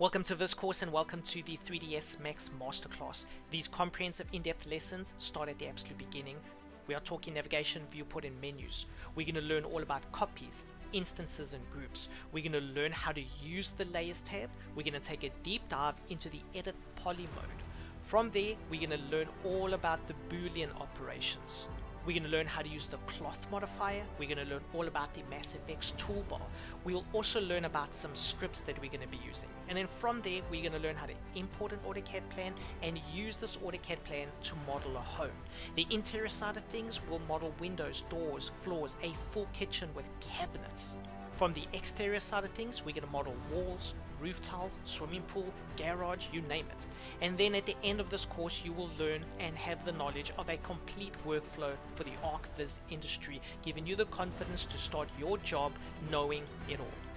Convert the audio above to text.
Welcome to VizCourse and welcome to the 3ds Max Masterclass. These comprehensive in-depth lessons start at the absolute beginning. We are talking navigation, viewport and menus. We're going to learn all about copies, instances and groups. We're going to learn how to use the layers tab. We're going to take a deep dive into the edit poly mode. From there, we're going to learn all about the Boolean operations. We're going to learn how to use the cloth modifier. We're going to learn all about the MassFX toolbar. We'll also learn about some scripts that we're going to be using. And then from there, we're going to learn how to import an AutoCAD plan and use this AutoCAD plan to model a home. The interior side of things will model windows, doors, floors, a full kitchen with cabinets. From the exterior side of things, we're going to model walls, roof tiles, swimming pool, garage, you name it. And then at the end of this course, you will learn and have the knowledge of a complete workflow for the ArchViz industry, giving you the confidence to start your job knowing it all.